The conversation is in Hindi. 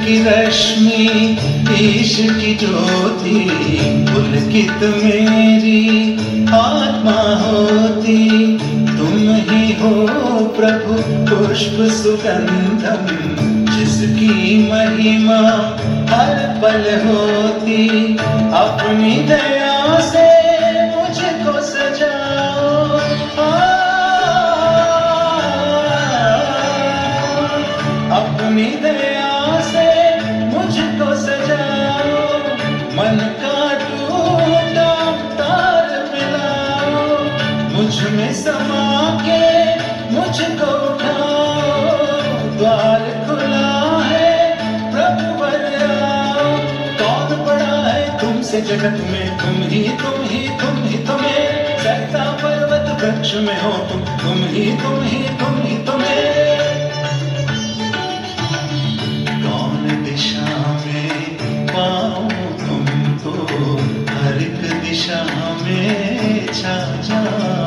की रश्मि ईश की ज्योति पुलकित मेरी आत्मा होती। तुम ही हो प्रभु पुष्प सुगंधम जिसकी महिमा हर पल होती। अपनी दया से मुझको सजाओ, अपनी दया से मुझको सजाओ। मन का टूटा तार मिलाओ, मुझ में समा के मुझको उठाओ। द्वार खुला है प्रभु वर आओ। कौन बड़ा है तुमसे जगत में, तुम ही तुम ही तुम ही तुम्हें। सहता पर्वत वृक्ष में हो तुम ही तुम ही तुम ही तुम्हें। दिशा में पाऊं तुमको, हर एक दिशा में छा जाओ।